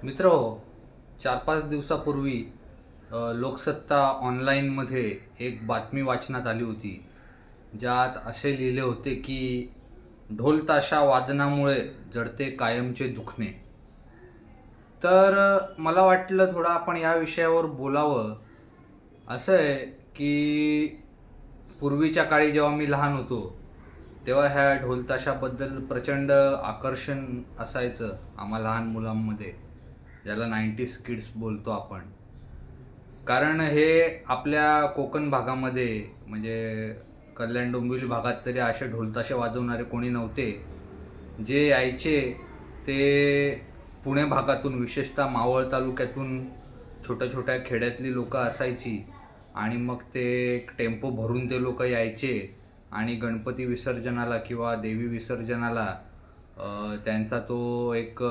मित्र 4-5 दिवसापूर्वी लोकसत्ता ऑनलाईनमध्ये एक बातमी वाचण्यात आली होती. ज्यात असे लिहिले होते की ढोल ताशा वादनामुळे जडते कायमचे दुखणे. तर मला वाटलं थोडं आपण या विषयावर बोलावं. असं आहे की पूर्वीच्या काळी जेव्हा मी लहान होतो, तेव्हा ह्या ढोल ताशाबद्दल प्रचंड आकर्षण असायचं आम्हा लहान मुलांमध्ये, ज्याला 90s किड्स बोलतो आपण. कारण हे आपल्या कोकण भागामध्ये म्हणजे कल्याण डोंबिवली भागात तरी असे ढोलताशे वाजवणारे कोणी नव्हते. जे यायचे ते पुणे भागातून, विशेषतः मावळ तालुक्यातून छोट्या छोट्या खेड्यातली लोकं असायची. आणि मग ते एक टेम्पो भरून ते लोक यायचे आणि गणपती विसर्जनाला किंवा देवी विसर्जनाला त्यांचा तो एक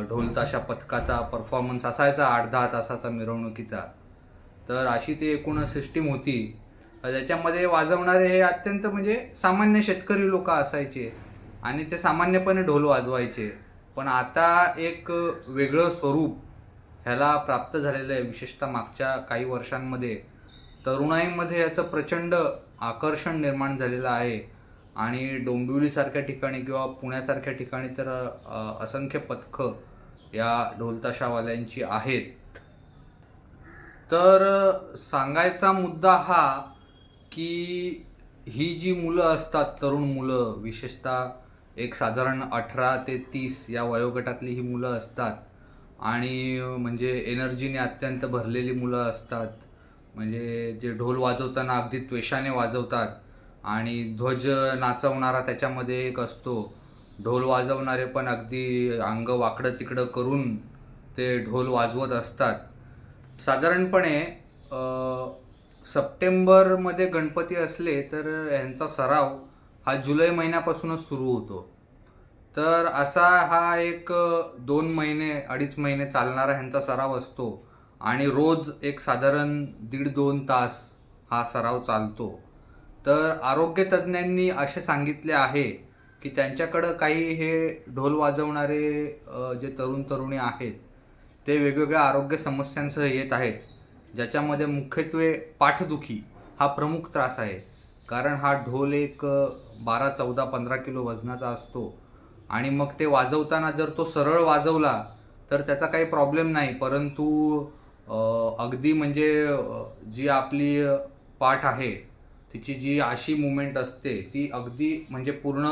ढोल-ताशा पथकाचा परफॉर्मन्स असायचा 8-10 तासाचा मिरवणुकीचा. तर अशी ती एकूण सिस्टीम होती. ज्याच्यामध्ये वाजवणारे हे अत्यंत म्हणजे सामान्य शेतकरी लोकं असायचे आणि ते सामान्यपणे ढोल वाजवायचे. पण आता एक वेगळं स्वरूप ह्याला प्राप्त झालेलं आहे. विशेषतः मागच्या काही वर्षांमध्ये तरुणाईमध्ये याचं प्रचंड आकर्षण निर्माण झालेलं आहे. आणि डोंबिवलीसारख्या ठिकाणी किंवा पुण्यासारख्या ठिकाणी तर असंख्य पथकं या ढोलताशावाल्यांची आहेत. तर सांगायचा मुद्दा हा की ही जी मुलं असतात, तरुण मुलं, विशेषतः एक साधारण 18 ते 30 या वयोगटातली ही मुलं असतात. आणि म्हणजे एनर्जीने अत्यंत भरलेली मुलं असतात. म्हणजे जे ढोल वाजवताना अगदी त्वेषाने वाजवतात आणि ध्वज नाचवणारा त्याच्यामध्ये एक असतो. ढोल वाजवणारे पण अगदी अंग वाकडं तिकडं करून ते ढोल वाजवत असतात. साधारणपणे सप्टेंबरमध्ये गणपती असले तर यांचा सराव हा जुलै महिन्यापासूनच सुरू होतो. तर असा हा एक 2 महिने 2.5 महिने चालणारा ह्यांचा सराव असतो आणि रोज एक साधारण 1.5-2 तास हा सराव चालतो. तर आरोग्य तज्ज्ञांनी असे सांगितले आहे की त्यांच्याकडं काही हे ढोल वाजवणारे जे तरुण तरुणी आहेत ते वेगवेगळ्या आरोग्य समस्यांसह येत आहेत. ज्याच्यामध्ये मुख्यत्वे पाठदुखी हा प्रमुख त्रास आहे. कारण हा ढोल एक 12, 14, 15 किलो वजनाचा असतो आणि मग ते वाजवताना जर तो सरळ वाजवला तर त्याचा काही प्रॉब्लेम नाही. परंतु अगदी म्हणजे जी आपली पाठ आहे तिची जी अशी मूव्हमेंट असते ती अगदी म्हणजे पूर्ण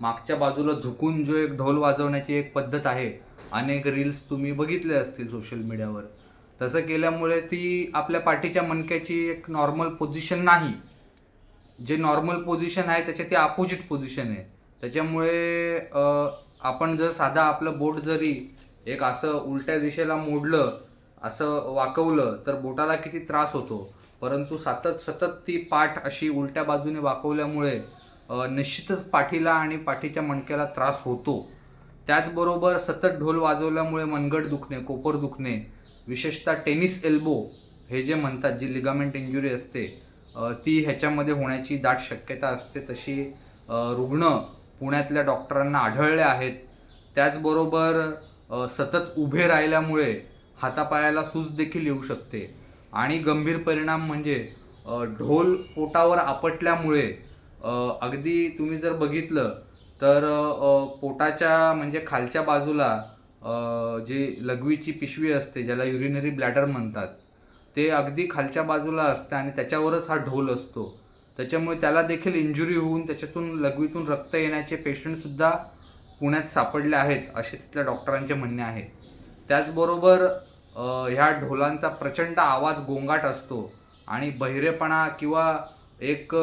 मागच्या बाजूला झुकून जो एक ढोल वाजवण्याची एक पद्धत आहे, अनेक रील्स तुम्ही बघितले असतील सोशल मीडियावर. तसं केल्यामुळे ती आपल्या पाठीच्या मणक्याची एक नॉर्मल पोझिशन नाही. जे नॉर्मल पोझिशन आहे त्याच्या ती अपोजिट पोझिशन आहे. त्याच्यामुळे आपण जर साधा आपलं बोट जरी एक असं उलट्या दिशेला मोडलं, असं वाकवलं तर बोटाला किती त्रास होतो. परंतु सतत ती पाठ अशी उलट्या बाजूने वाकवल्यामुळे निश्चितच पाठीला आणि पाठीच्या मणक्याला त्रास होतो. त्याचबरोबर सतत ढोल वाजवल्यामुळे मनगट दुखणे, कोपर दुखणे, विशेषतः टेनिस एल्बो हे जे म्हणतात, जी लिगामेंट इंजुरी असते ती ह्याच्यामध्ये होण्याची दाट शक्यता असते. तशी रुग्ण पुण्यातल्या डॉक्टरांना आढळले आहेत. त्याचबरोबर सतत उभे राहिल्यामुळे हातापायाला सूज देखील येऊ शकते. आणि गंभीर परिणाम म्हणजे ढोल पोटावर आपटल्यामुळे अगदी तुम्ही जर बघितलं तर पोटाच्या म्हणजे खालच्या बाजूला जी लघवीची पिशवी असते, ज्याला युरिनरी ब्लॅडर म्हणतात, ते अगदी खालच्या बाजूला असते आणि त्याच्यावरच हा ढोल असतो. त्याच्यामुळे त्याला देखील इंजुरी होऊन त्याच्यातून लघवीतून रक्त येण्याचे पेशंटसुद्धा पुण्यात सापडले आहेत, असे तिथल्या डॉक्टरांचे म्हणणे आहे. त्याचबरोबर ह्या ढोलांचा प्रचंड आवाज गोंगाट असतो आणि बहिरेपणा किंवा एक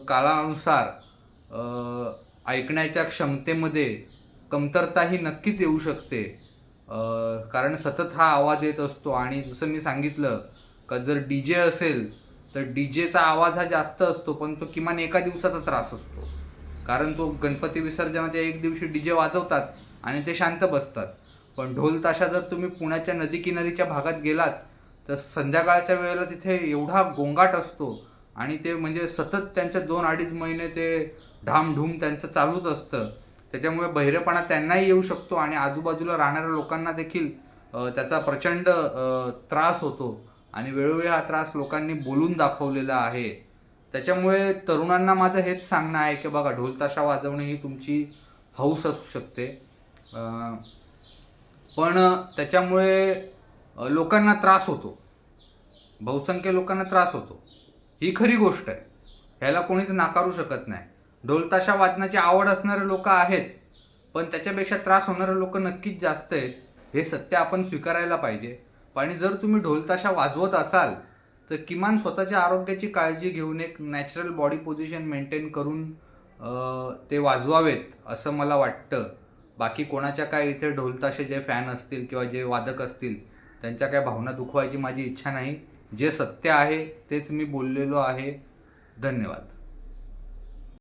कालानुसार ऐकण्याच्या क्षमतेमध्ये कमतरताही नक्कीच येऊ शकते. कारण सतत हा आवाज येत असतो. आणि जसं मी सांगितलं का जर DJ असेल तर DJचा आवाज हा जास्त असतो, पण तो किमान एका दिवसाचा त्रास असतो. कारण तो गणपती विसर्जनाच्या एक दिवशी DJ वाजवतात आणि ते शांत बसतात. पण ढोल ताशा जर तुम्ही पुण्याच्या नदीकिनारीच्या भागात गेलात तर संध्याकाळच्या वेळेला तिथे एवढा गोंगाट असतो आणि ते म्हणजे सतत त्यांचे 2-2.5 महिने ते ढामढूम त्यांचं चालूच असतं. त्याच्यामुळे बहिरेपणा त्यांनाही येऊ शकतो आणि आजूबाजूला राहणाऱ्या लोकांना देखील त्याचा प्रचंड त्रास होतो आणि वेळोवेळी हा त्रास लोकांनी बोलून दाखवलेला आहे. त्याच्यामुळे तरुणांना माझं हेच सांगणं आहे की बघा, ढोल ताशा वाजवणे ही तुमची हौस असू शकते, पण त्याच्यामुळे लोकांना त्रास होतो, बहुसंख्य लोकांना त्रास होतो. ही खरी गोष्ट आहे, ह्याला कोणीच नाकारू शकत नाही. ढोल ताशा वाजण्याची आवड असणारे लोक आहेत, पण त्याच्यापेक्षा त्रास होणारे लोक नक्कीच जास्त आहेत. हे सत्य आपण स्वीकारायला पाहिजे. आणि जर तुम्ही ढोल ताशा वाजवत असाल तर किमान स्वतःच्या आरोग्याची काळजी घेऊन एक नॅचरल बॉडी पोझिशन मेंटेन करून ते वाजवावेत असं मला वाटतं. बाकी कोणाच्या काय इथे ढोल ताशे जे फॅन असतील किंवा जे वादक असतील त्यांच्या काय भावना दुखवायची माझी इच्छा नाही. जे सत्य आहे तेच मी बोललेलो आहे. धन्यवाद.